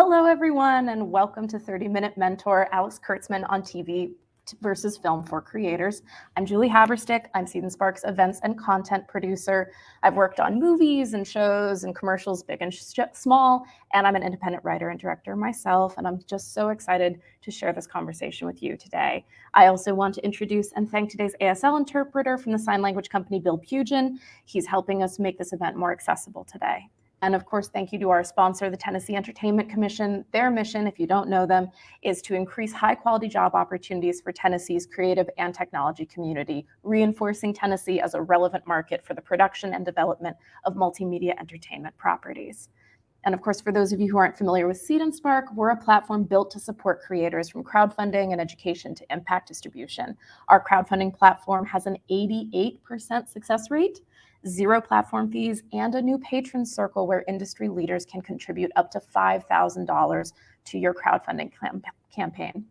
Hello, everyone, and welcome to 30-Minute Mentor, Alex Kurtzman on TV versus film for creators. I'm Julie Haberstick. I'm Seed&Spark's events and content producer. I've worked on movies and shows and commercials, big and small, and I'm an independent writer and director myself, and I'm just so excited to share this conversation with you today. I also want to introduce and thank today's ASL interpreter from the sign language company, Bill Pugin. He's helping us make this event more accessible today. And of course, thank you to our sponsor, the Tennessee Entertainment Commission. Their mission, if you don't know them, is to increase high-quality job opportunities for Tennessee's creative and technology community, reinforcing Tennessee as a relevant market for the production and development of multimedia entertainment properties. And of course, for those of you who aren't familiar with Seed&Spark, we're a platform built to support creators from crowdfunding and education to impact distribution. Our crowdfunding platform has an 88% success rate, 0 platform fees, and a new patron circle where industry leaders can contribute up to $5,000 to your crowdfunding campaign.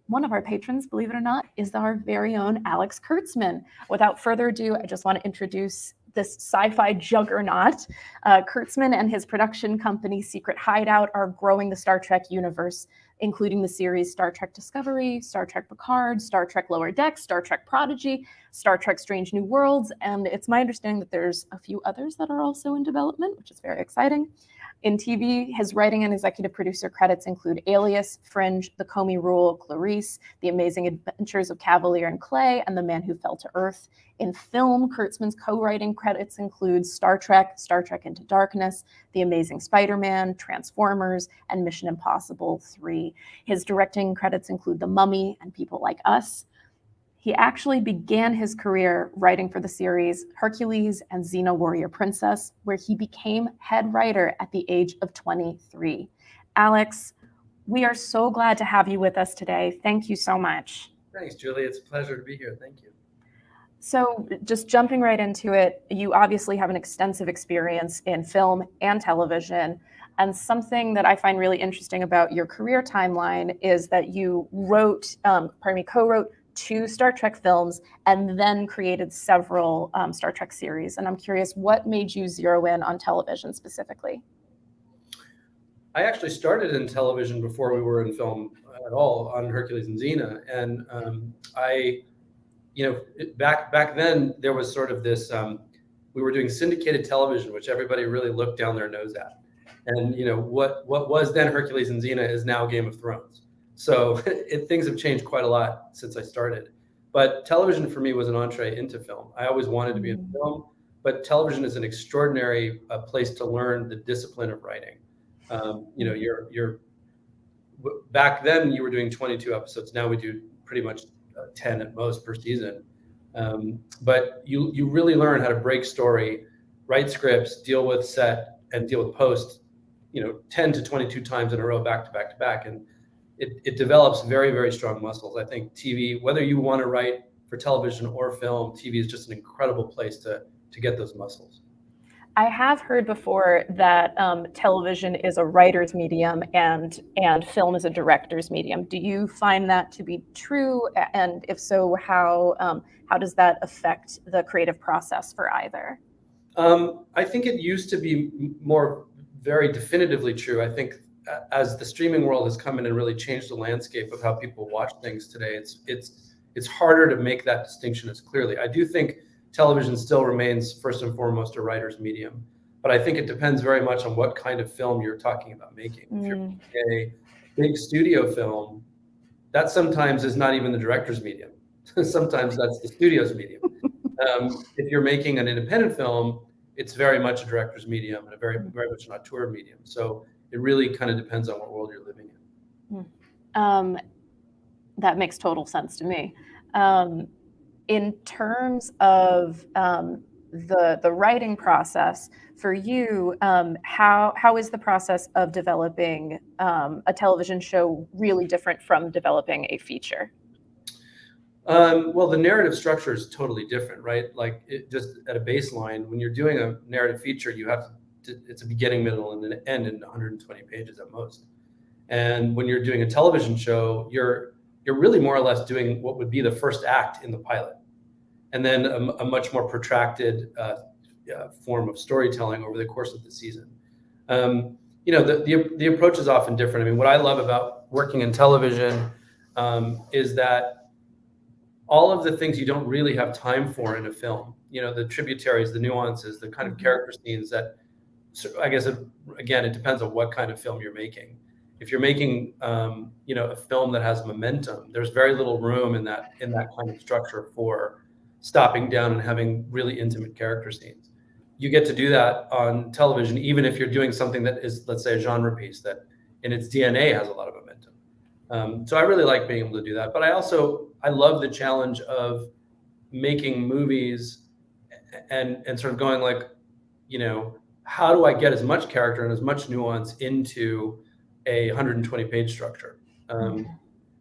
One of our patrons, believe it or not, is our very own Alex Kurtzman. Without further ado, I just want to introduce this sci-fi juggernaut. Kurtzman and his production company, Secret Hideout, are growing the Star Trek universe, including the series Star Trek Discovery, Star Trek Picard, Star Trek Lower Decks, Star Trek Prodigy, Star Trek Strange New Worlds, and it's my understanding that there's a few others that are also in development, which is very exciting. In TV, his writing and executive producer credits include Alias, Fringe, The Comey Rule, Clarice, The Amazing Adventures of Cavalier and Clay, and The Man Who Fell to Earth. In film, Kurtzman's co-writing credits include Star Trek Into Darkness, The Amazing Spider-Man, Transformers, and Mission Impossible 3. His directing credits include The Mummy and People Like Us. He actually began his career writing for the series Hercules and Xena Warrior Princess, where he became head writer at the age of 23. Alex, we are so glad to have you with us today. Thank you so much. Thanks, Julie. It's a pleasure to be here. Thank you. So just jumping right into it, you obviously have an extensive experience in film and television. And something that I find really interesting about your career timeline is that you co-wrote 2 Star Trek films and then created several Star Trek series. And I'm curious, what made you zero in on television specifically? I actually started in television before we were in film at all on Hercules and Xena. And back then there was sort of this, we were doing syndicated television, which everybody really looked down their nose at. And what was then Hercules and Xena is now Game of Thrones. So things have changed quite a lot since I started. But television for me was an entree into film. I always wanted to be in film, but television is an extraordinary place to learn the discipline of writing. Back then you were doing 22 episodes. Now we do pretty much 10 at most per season. But you really learn how to break story, write scripts, deal with set, and deal with post, 10 to 22 times in a row, back to back to back. And it develops very, very strong muscles. I think TV, whether you want to write for television or film, TV is just an incredible place to get those muscles. I have heard before that television is a writer's medium and film is a director's medium. Do you find that to be true? And if so, how does that affect the creative process for either? I think it used to be more very definitively true. I think as the streaming world has come in and really changed the landscape of how people watch things today, it's harder to make that distinction as clearly. I do think television still remains first and foremost a writer's medium, but I think it depends very much on what kind of film you're talking about making. If you're making a big studio film, that sometimes is not even the director's medium. Sometimes that's the studio's medium. If you're making an independent film, it's very much a director's medium and a very, very much an auteur medium. So it really kind of depends on what world you're living in. That makes total sense to me. In terms of the writing process for you, how is the process of developing a television show really different from developing a feature? Well, the narrative structure is totally different, right? Like just at a baseline, when you're doing a narrative feature, you have to, it's a beginning, middle, and an end in 120 pages at most. And when you're doing a television show, you're really more or less doing what would be the first act in the pilot, and then a much more protracted form of storytelling over the course of the season. the approach is often different. I mean, what I love about working in television is that all of the things you don't really have time for in a film, the tributaries, the nuances, the kind of character scenes that, I guess, again, it depends on what kind of film you're making. If you're making, a film that has momentum, there's very little room in that kind of structure for stopping down and having really intimate character scenes. You get to do that on television, even if you're doing something that is, let's say, a genre piece that in its DNA has a lot of momentum. So I really like being able to do that. But I love the challenge of making movies and sort of going like, how do I get as much character and as much nuance into a 120-page structure?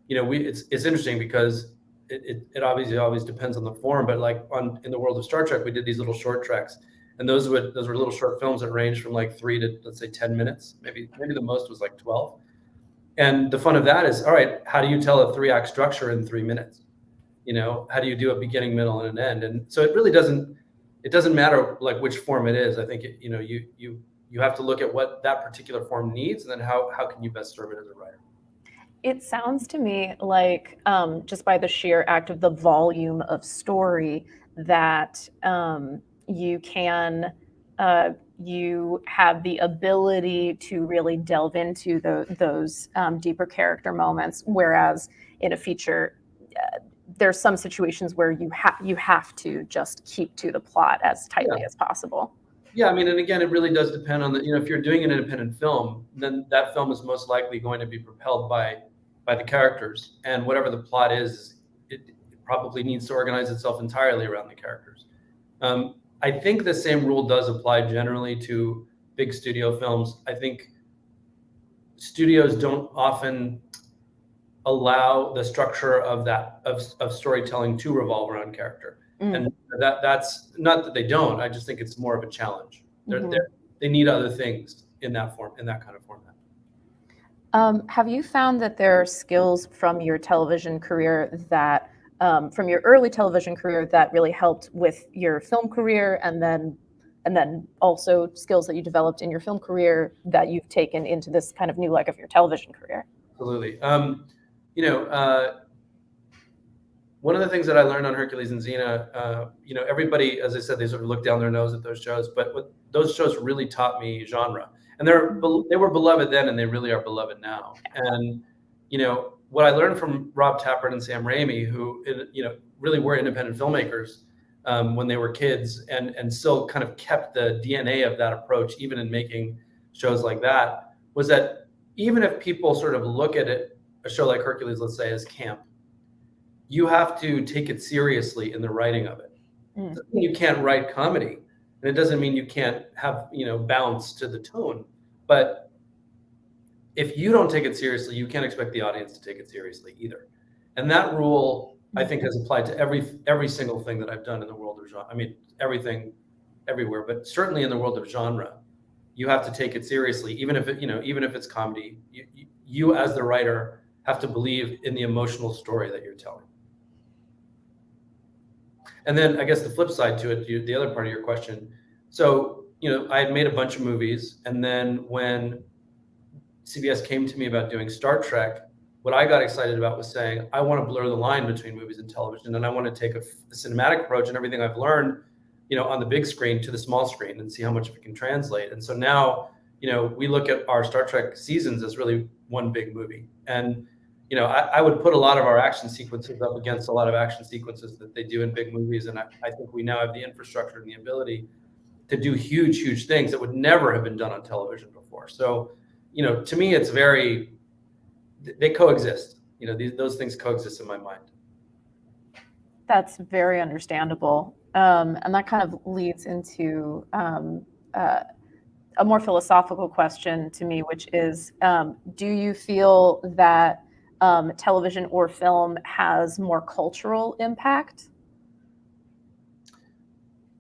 It's interesting because it obviously always depends on the form, but like in the world of Star Trek, we did these little short treks, and those were little short films that ranged from like 3 to, let's say, 10 minutes, maybe the most was like 12. And the fun of that is, all right, how do you tell a 3-act structure in 3 minutes? How do you do a beginning, middle, and an end? And so it really doesn't matter like which form it is. I think you have to look at what that particular form needs, and then how can you best serve it as a writer. It sounds to me like just by the sheer act of the volume of story that you have the ability to really delve into those deeper character moments, whereas in a feature, there's some situations where you have to just keep to the plot as tightly as possible. Yeah, I mean, and again, it really does depend on if you're doing an independent film, then that film is most likely going to be propelled by the characters, and whatever the plot is, it probably needs to organize itself entirely around the characters. I think the same rule does apply generally to big studio films. I think studios don't often allow the structure of storytelling to revolve around character. And that's not that they don't. I just think it's more of a challenge. They need other things in that kind of format. Have you found that there are skills from your television career from your early television career that really helped with your film career, and then also skills that you developed in your film career that you've taken into this kind of new leg of your television career? Absolutely. One of the things that I learned on Hercules and Xena, everybody, as I said, they sort of look down their nose at those shows, but what those shows really taught me genre, and they were beloved then, and they really are beloved now. And what I learned from Rob Tapert and Sam Raimi, who really were independent filmmakers when they were kids, and still kind of kept the DNA of that approach even in making shows like that, was that even if people sort of look at it, a show like Hercules, let's say, as camp, you have to take it seriously in the writing of it. It doesn't mean you can't write comedy, and it doesn't mean you can't have bounce to the tone, but if you don't take it seriously, you can't expect the audience to take it seriously either. And that rule, I think, has applied to every single thing that I've done in the world of genre. I mean, everything, everywhere, but certainly in the world of genre, you have to take it seriously, even if it's comedy. You as the writer have to believe in the emotional story that you're telling. And then I guess the flip side to it, the other part of your question. So, I had made a bunch of movies, and then when CBS came to me about doing Star Trek, what I got excited about was saying, I want to blur the line between movies and television, and I want to take a cinematic approach and everything I've learned, on the big screen to the small screen and see how much of it can translate. And so now, we look at our Star Trek seasons as really one big movie. And, I would put a lot of our action sequences up against a lot of action sequences that they do in big movies. And I think we now have the infrastructure and the ability to do huge, huge things that would never have been done on television before. So, to me, it's they coexist. Those things coexist in my mind. That's very understandable. And that kind of leads into a more philosophical question to me, which is, do you feel that television or film has more cultural impact?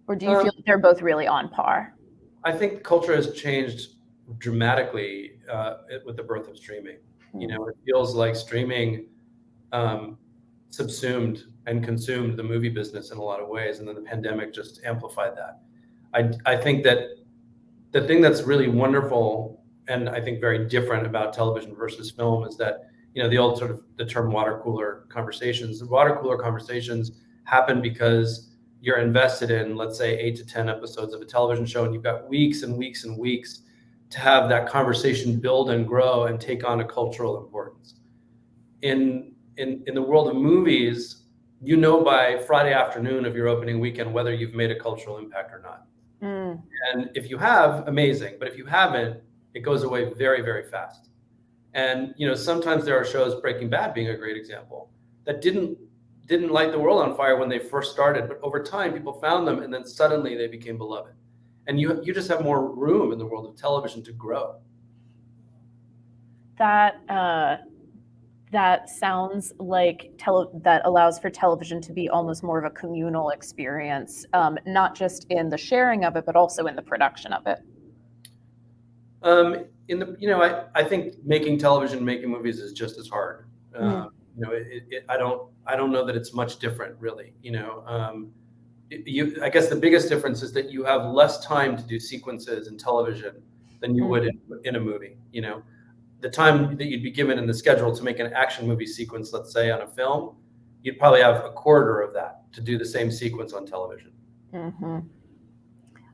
Or do you feel that they're both really on par? I think culture has changed dramatically with the birth of streaming. It feels like streaming subsumed and consumed the movie business in a lot of ways, and then the pandemic just amplified that. I think that the thing that's really wonderful and I think very different about television versus film is that, the old sort of the term water cooler conversations. The water cooler conversations happen because you're invested in, let's say, 8 to 10 episodes of a television show, and you've got weeks and weeks and weeks to have that conversation build and grow and take on a cultural importance. In the world of movies, by Friday afternoon of your opening weekend whether you've made a cultural impact or not. And if you have, amazing. But if you haven't, it goes away very, very fast. And sometimes there are shows, Breaking Bad being a great example, that didn't light the world on fire when they first started, but over time people found them, and then suddenly they became beloved. And you just have more room in the world of television to grow. That sounds like that allows for television to be almost more of a communal experience, not just in the sharing of it, but also in the production of it. I think making television, making movies is just as hard. I don't know that it's much different, really. I guess the biggest difference is that you have less time to do sequences in television than you would in a movie. The time that you'd be given in the schedule to make an action movie sequence, let's say on a film, you'd probably have a quarter of that to do the same sequence on television. Mm-hmm.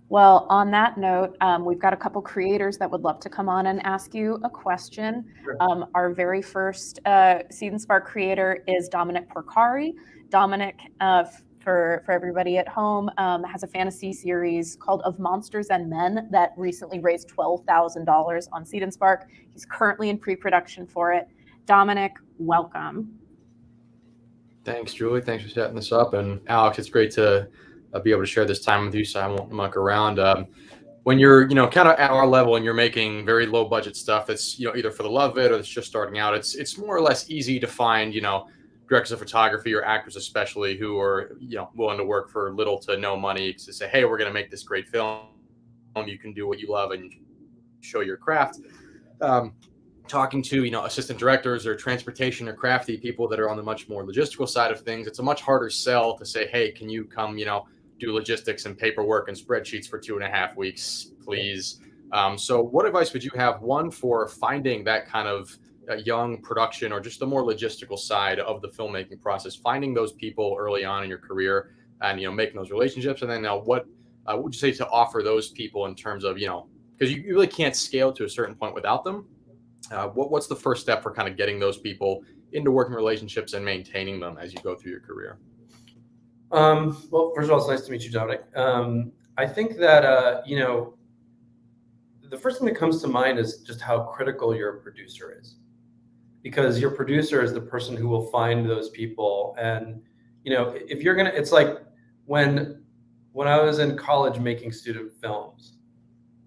Well, on that note, we've got a couple creators that would love to come on and ask you a question. Sure. Our very first Seed&Spark creator is Dominic Porcari. Dominic, for everybody at home, has a fantasy series called Of Monsters and Men that recently raised $12,000 on Seed&Spark. He's currently in pre-production for it. Dominic, welcome. Thanks, Julie. Thanks for setting this up. And Alex, it's great to be able to share this time with you, so I won't muck around. When you're, kind of at our level and you're making very low budget stuff that's, either for the love of it or it's just starting out, it's more or less easy to find, directors of photography or actors especially who are, willing to work for little to no money to say, hey, we're going to make this great film. You can do what you love and show your craft. Talking to, assistant directors or transportation or crafty people that are on the much more logistical side of things, it's a much harder sell to say, hey, can you come, do logistics and paperwork and spreadsheets for 2.5 weeks, please. So what advice would you have, one, for finding that kind of young production or just the more logistical side of the filmmaking process, finding those people early on in your career and, making those relationships? And then what would you say to offer those people in terms of, because you really can't scale to a certain point without them. What's the first step for kind of getting those people into working relationships and maintaining them as you go through your career? Well, first of all, it's nice to meet you, Dominic. I think that, the first thing that comes to mind is just how critical your producer is, because your producer is the person who will find those people. And, if you're going to, it's like when I was in college making student films,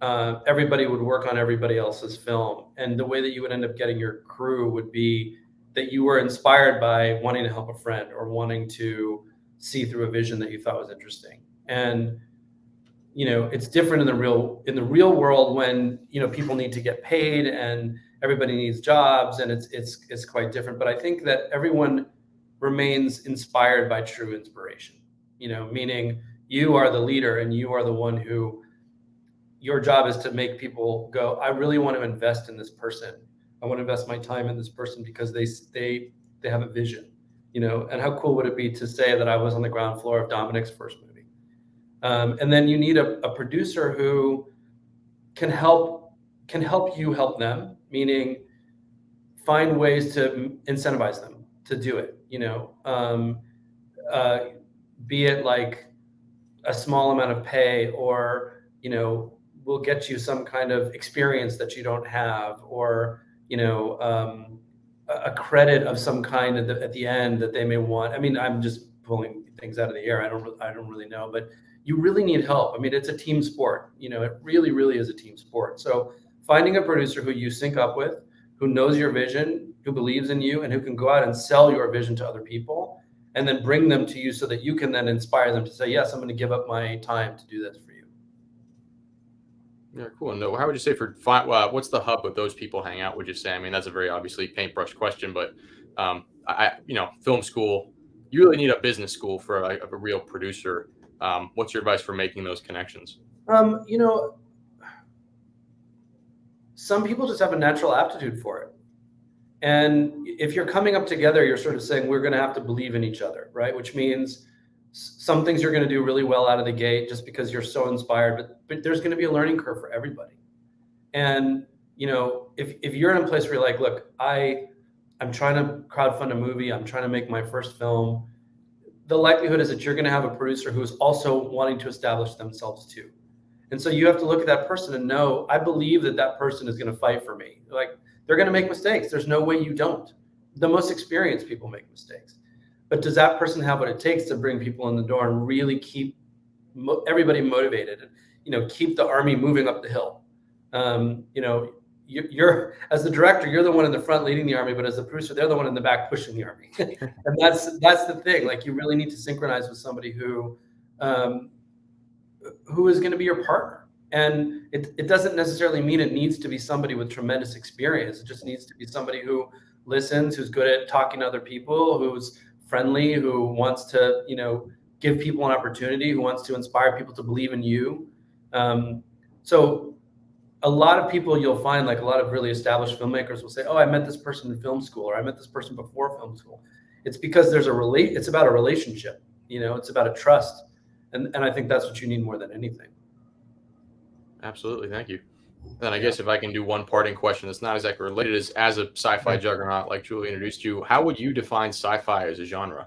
everybody would work on everybody else's film. And the way that you would end up getting your crew would be that you were inspired by wanting to help a friend or wanting to see through a vision that you thought was interesting. And, it's different in the real world when, people need to get paid and everybody needs jobs, and it's quite different. But I think that everyone remains inspired by true inspiration, meaning you are the leader and you are the one who, your job is to make people go, I really want to invest in this person. I want to invest my time in this person because they have a vision, and how cool would it be to say that I was on the ground floor of Dominic's first movie? And then you need a producer who can help you help them, meaning find ways to incentivize them to do it, be it like a small amount of pay or, we'll get you some kind of experience that you don't have, or, a credit of some kind at the end that they may want. I mean, I'm just pulling things out of the air. I don't really know, but you really need help. I mean, it's a team sport. It really, really is a team sport. So finding a producer who you sync up with, who knows your vision, who believes in you, and who can go out and sell your vision to other people, and then bring them to you so that you can then inspire them to say, yes, I'm going to give up my time to do this for you. Yeah, cool. And how would you say what's the hub with those people hang out, would you say? I mean, that's a very obviously paintbrush question, but film school, you really need a business school for a real producer. What's your advice for making those connections? some people just have a natural aptitude for it. And if you're coming up together, you're sort of saying, we're going to have to believe in each other, right? Which means some things you're going to do really well out of the gate just because you're so inspired, but there's going to be a learning curve for everybody. And, you know, if you're in a place where you're like, look, I'm trying to crowdfund a movie, I'm trying to make my first film, the likelihood is that you're going to have a producer who is also wanting to establish themselves too. And so you have to look at that person and know, I believe that that person is going to fight for me. Like, they're going to make mistakes. There's no way you don't. The most experienced people make mistakes. But does that person have what it takes to bring people in the door and really keep everybody motivated and, you know, keep the army moving up the hill? You know, you're as the director, you're the one in the front leading the army, but as the producer, they're the one in the back pushing the army. And that's the thing. Like, you really need to synchronize with somebody who is going to be your partner. And it doesn't necessarily mean it needs to be somebody with tremendous experience. It just needs to be somebody who listens, who's good at talking to other people, who's friendly, who wants to, you know, give people an opportunity, who wants to inspire people to believe in you. So a lot of people you'll find, like a lot of really established filmmakers will say, oh, I met this person in film school, or I met this person before film school. It's because there's it's about a relationship, you know, it's about a trust. And I think that's what you need more than anything. Absolutely. Thank you. Then I guess if I can do one parting question that's not exactly related, is as a sci-fi juggernaut, like Julie introduced you, how would you define sci-fi as a genre?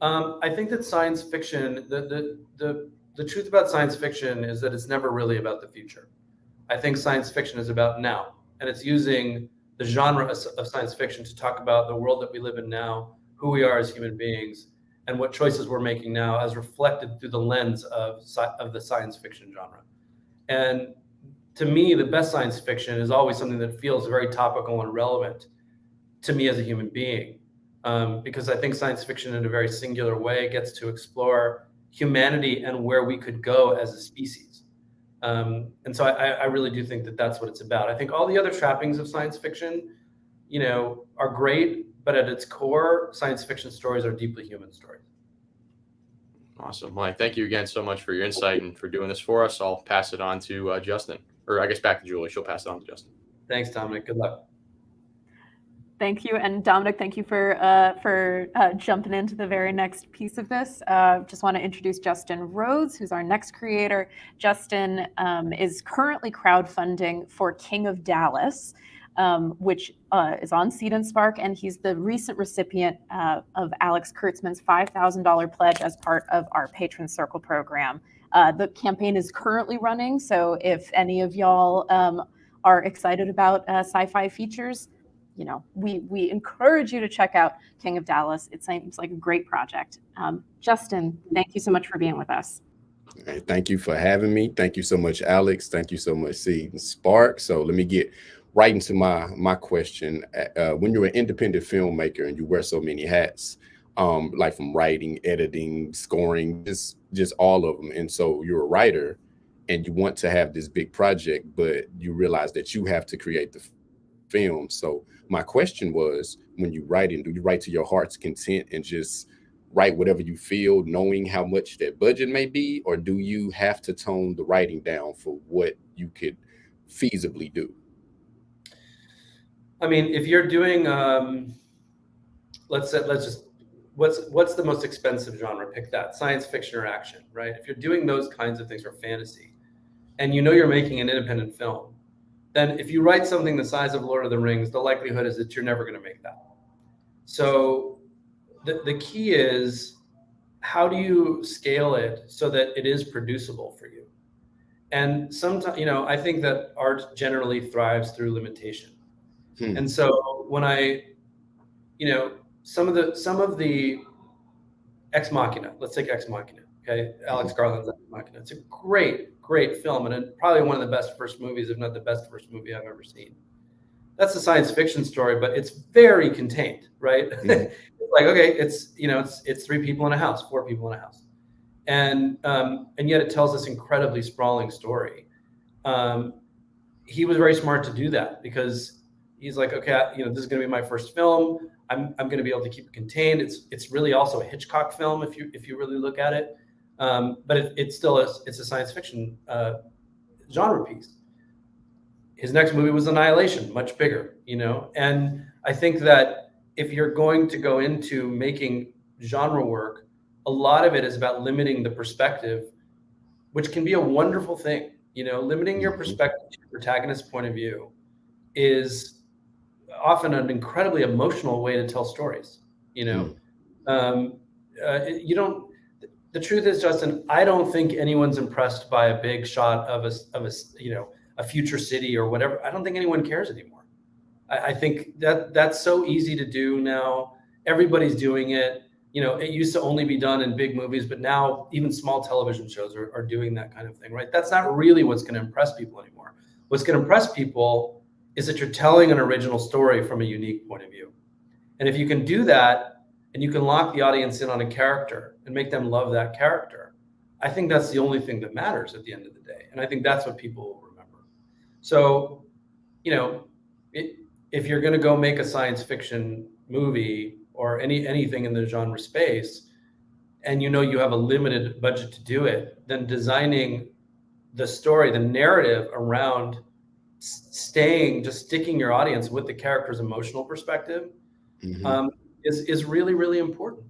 I think that science fiction, the truth about science fiction is that it's never really about the future. I think science fiction is about now, and it's using the genre of science fiction to talk about the world that we live in now, who we are as human beings, and what choices we're making now as reflected through the lens of the science fiction genre. And to me, the best science fiction is always something that feels very topical and relevant to me as a human being, because I think science fiction in a very singular way gets to explore humanity and where we could go as a species. And so I really do think that that's what it's about. I think all the other trappings of science fiction, you know, are great, but at its core, science fiction stories are deeply human stories. Awesome. Well, thank you again so much for your insight and for doing this for us. I'll pass it on to Justin, or I guess back to Julie. She'll pass it on to Justin. Thanks, Dominic. Good luck. Thank you. And Dominic, thank you for jumping into the very next piece of this. Just want to introduce Justin Rhodes, who's our next creator. Justin is currently crowdfunding for King of Dallas, which is on Seed&Spark, and he's the recent recipient of Alex Kurtzman's $5,000 pledge as part of our Patron Circle program. The campaign is currently running, so if any of y'all are excited about sci-fi features, you know, we encourage you to check out King of Dallas. It seems like a great project. Justin, thank you so much for being with us. Hey, thank you for having me. Thank you so much, Alex. Thank you so much, Seed&Spark. So let me get right into my question. When you're an independent filmmaker and you wear so many hats, like from writing, editing, scoring, just all of them. And so you're a writer and you want to have this big project, but you realize that you have to create the film. So my question was, when you write, do you write to your heart's content and just write whatever you feel, knowing how much that budget may be, or do you have to tone the writing down for what you could feasibly do? I mean, if you're doing, let's just, what's the most expensive genre? Pick that, science fiction or action, right? If you're doing those kinds of things, or fantasy, and you know you're making an independent film, then if you write something the size of Lord of the Rings, the likelihood is that you're never going to make that. So the key is, how do you scale it so that it is producible for you? And sometimes, you know, I think that art generally thrives through limitation. And so when you know, some of the Ex Machina, let's take Ex Machina, okay? Alex Garland's Ex Machina. It's a great film, and probably one of the best first movies, if not the best first movie I've ever seen. That's a science fiction story, but it's very contained, right? It's like, okay, it's, you know, it's 3 people in a house, 4 people in a house. And yet it tells this incredibly sprawling story. He was very smart to do that, because he's like, okay, you know, this is going to be my first film. I'm going to be able to keep it contained. It's really also a Hitchcock film if you really look at it. But it's still it's a science fiction genre piece. His next movie was Annihilation, much bigger, you know? And I think that if you're going to go into making genre work, a lot of it is about limiting the perspective, which can be a wonderful thing. You know, limiting your perspective to your protagonist's point of view is often an incredibly emotional way to tell stories. You know, you don't. The truth is, Justin, I don't think anyone's impressed by a big shot of a you know, a future city or whatever. I don't think anyone cares anymore. I think that that's so easy to do now. Everybody's doing it. You know, it used to only be done in big movies, but now even small television shows are doing that kind of thing, right? That's not really what's going to impress people anymore. What's going to impress people is that you're telling an original story from a unique point of view. And if you can do that, and you can lock the audience in on a character and make them love that character, I think that's the only thing that matters at the end of the day. And I think that's what people will remember. So, you know, if you're going to go make a science fiction movie or anything in the genre space, and you know you have a limited budget to do it, then designing the story, the narrative around sticking your audience with the character's emotional perspective is really, really important.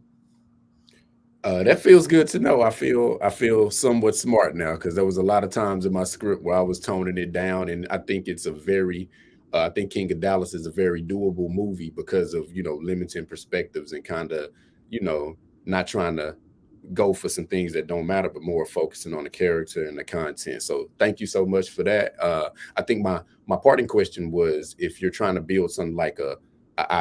That feels good to know. I feel somewhat smart now, because there was a lot of times in my script where I was toning it down, and I think it's a very I think King of Dallas is a very doable movie because of, you know, limiting perspectives and kind of, you know, not trying to go for some things that don't matter, but more focusing on the character and the content. So thank you so much for that. I think my parting question was, if you're trying to build something like a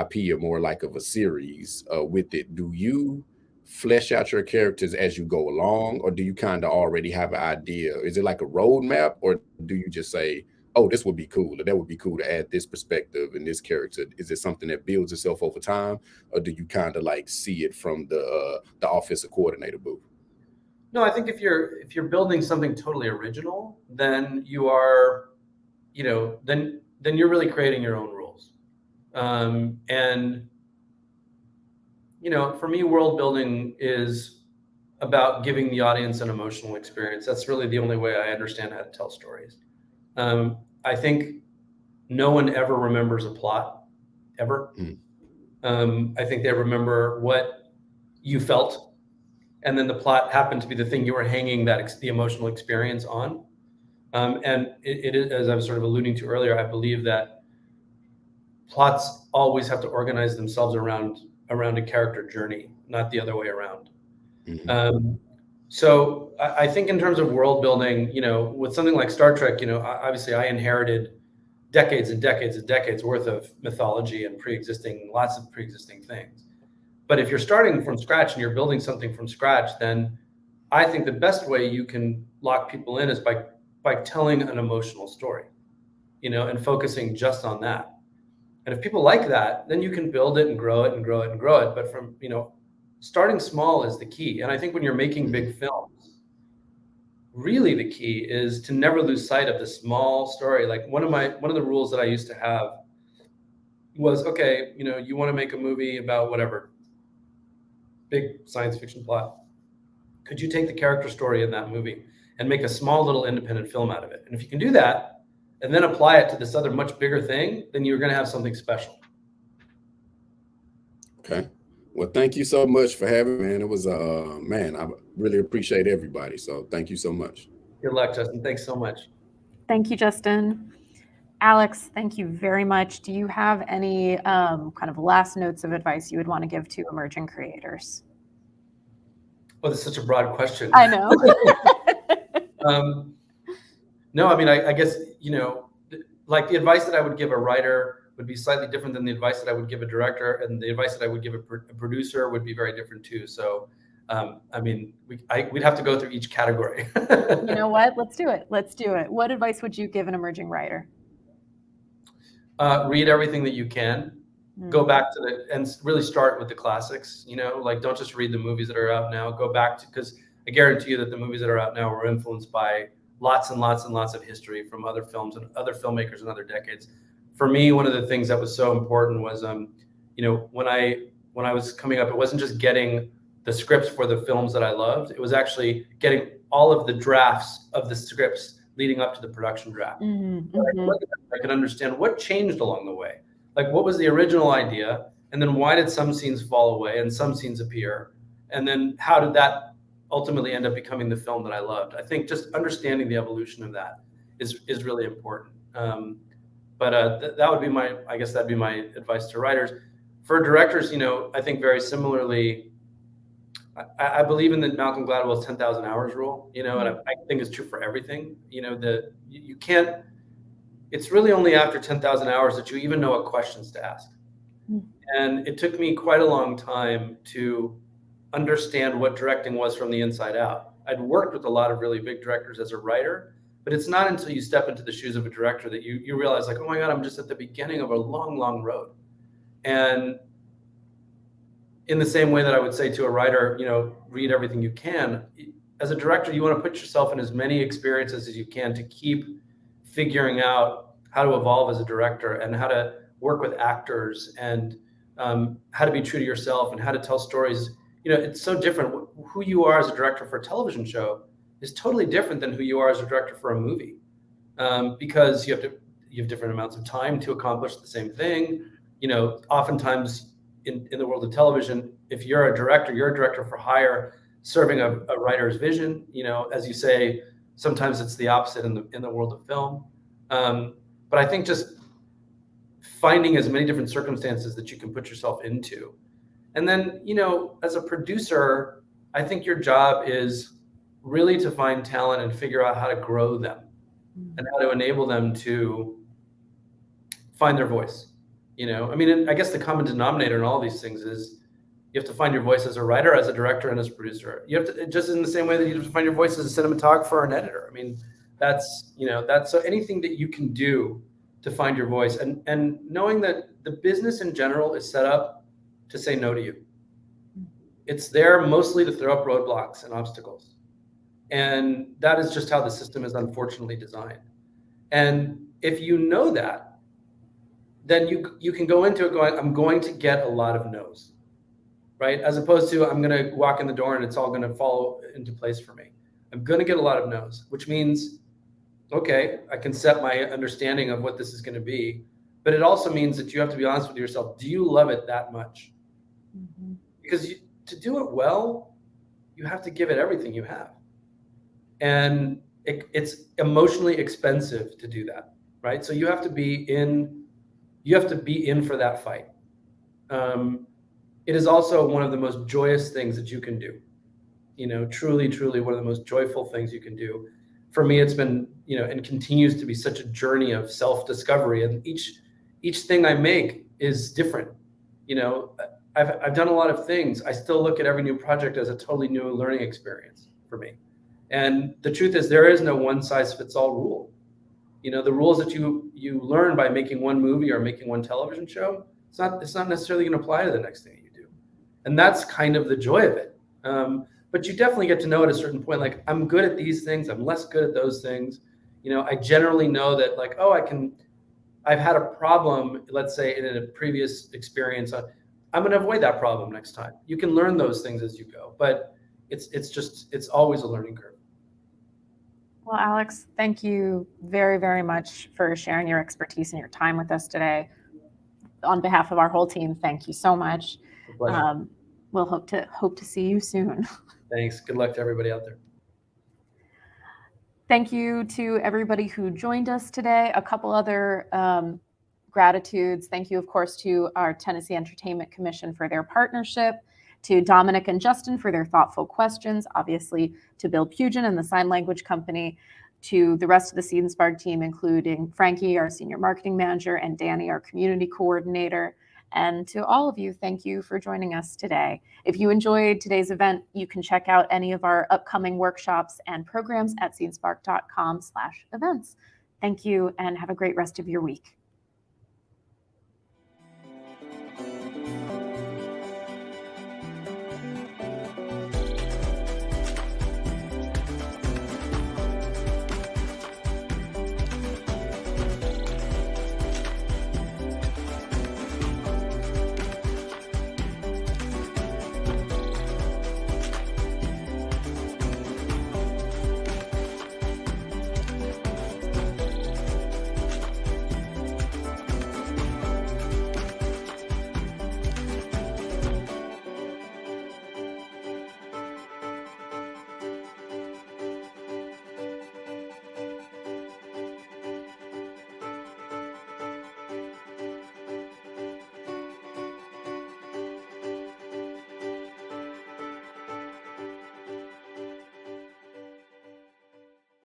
IP or more like of a series with it, do you flesh out your characters as you go along, or do you kind of already have an idea? Is it like a roadmap, or do you just say, oh, this would be cool, or that would be cool to add this perspective and this character? Is it something that builds itself over time, or do you kind of like see it from the offensive coordinator booth? No, I think if you're building something totally original, then you are, you know, then you're really creating your own rules. And you know, for me, world building is about giving the audience an emotional experience. That's really the only way I understand how to tell stories. I think no one ever remembers a plot, ever. I think they remember what you felt, and then the plot happened to be the thing you were hanging the emotional experience on. And it is, as I was sort of alluding to earlier, I believe that plots always have to organize themselves around a character journey, not the other way around. So I think in terms of world building, you know, with something like Star Trek, you know, obviously I inherited decades and decades and decades worth of mythology and lots of pre-existing things. But if you're starting from scratch and you're building something from scratch, then I think the best way you can lock people in is by telling an emotional story, you know, and focusing just on that. And if people like that, then you can build it and grow it and grow it and grow it. But from, you know, starting small is the key. And I think when you're making big films, really the key is to never lose sight of the small story. Like one of the rules that I used to have was, okay, you know, you want to make a movie about whatever, big science fiction plot. Could you take the character story in that movie and make a small little independent film out of it? And if you can do that and then apply it to this other much bigger thing, then you're going to have something special. Okay. Well, thank you so much for having me. And it was, man, I really appreciate everybody. So thank you so much. Good luck, Justin. Thanks so much. Thank you, Justin. Alex, thank you very much. Do you have any kind of last notes of advice you would want to give to emerging creators? Oh, that's such a broad question. I know. No, I mean, I guess, you know, like the advice that I would give a writer would be slightly different than the advice that I would give a director, and the advice that I would give a producer would be very different too. So, I mean, we'd have to go through each category. You know what? Let's do it. Let's do it. What advice would you give an emerging writer? Read everything that you can. Go back to and really start with the classics. You know, like don't just read the movies that are out now. Go back to, because I guarantee you that the movies that are out now were influenced by lots and lots and lots of history from other films and other filmmakers in other decades. For me, one of the things that was so important was, you know, when I was coming up, it wasn't just getting the scripts for the films that I loved. It was actually getting all of the drafts of the scripts leading up to the production draft. Mm-hmm. So I could understand what changed along the way. Like, what was the original idea? And then why did some scenes fall away and some scenes appear? And then how did that ultimately end up becoming the film that I loved? I think just understanding the evolution of that is really important. That would be that'd be my advice to writers. For directors, I think very similarly, I believe in the Malcolm Gladwell's 10,000 hours rule, and I think it's true for everything. You can't, it's really only after 10,000 hours that you even know what questions to ask. And it took me quite a long time to understand what directing was from the inside out. I'd worked with a lot of really big directors as a writer, but it's not until you step into the shoes of a director that you realize, like, oh my God, I'm just at the beginning of a long, long road. And in the same way that I would say to a writer, read everything you can, as a director, you want to put yourself in as many experiences as you can to keep figuring out how to evolve as a director and how to work with actors and how to be true to yourself and how to tell stories. It's so different. Who you are as a director for a television show is totally different than who you are as a director for a movie, because you have different amounts of time to accomplish the same thing. Oftentimes in the world of television, if you're a director for hire, serving a writer's vision. As you say, sometimes it's the opposite in the world of film. But I think just finding as many different circumstances that you can put yourself into. And then, as a producer, I think your job is really to find talent and figure out how to grow them and how to enable them to find their voice. I guess the common denominator in all these things is you have to find your voice as a writer, as a director, and as a producer. You have to, just in the same way that you have to find your voice as a cinematographer or an editor. That's so anything that you can do to find your voice, and knowing that the business in general is set up to say no to you. It's there mostly to throw up roadblocks and obstacles. And that is just how the system is unfortunately designed. And if you know that, then you can go into it going, I'm going to get a lot of no's, right? As opposed to, I'm going to walk in the door and it's all going to fall into place for me. I'm going to get a lot of no's, which means, okay, I can set my understanding of what this is going to be. But it also means that you have to be honest with yourself. Do you love it that much? Mm-hmm. Because to do it well, you have to give it everything you have. And it's emotionally expensive to do that, right? So you have to be in for that fight. It is also one of the most joyous things that you can do. Truly, truly one of the most joyful things you can do. For me, it's been, and continues to be such a journey of self-discovery. And each thing I make is different. I've done a lot of things. I still look at every new project as a totally new learning experience for me. And the truth is, there is no one size fits all rule. The rules that you learn by making one movie or making one television show, it's not necessarily going to apply to the next thing you do. And that's kind of the joy of it. But you definitely get to know at a certain point, like, I'm good at these things, I'm less good at those things. I generally know that, like, I've had a problem, let's say in a previous experience, I'm going to avoid that problem next time. You can learn those things as you go, but it's always a learning curve. Well, Alex, thank you very, very much for sharing your expertise and your time with us today. On behalf of our whole team, thank you so much. We'll hope to see you soon. Thanks. Good luck to everybody out there. Thank you to everybody who joined us today. A couple other gratitudes. Thank you, of course, to our Tennessee Entertainment Commission for their partnership, to Dominic and Justin for their thoughtful questions, obviously to Bill Pugin and the Sign Language Company, to the rest of the Seed&Spark team, including Frankie, our Senior Marketing Manager, and Danny, our Community Coordinator. And to all of you, thank you for joining us today. If you enjoyed today's event, you can check out any of our upcoming workshops and programs at seedspark.com/events. Thank you and have a great rest of your week.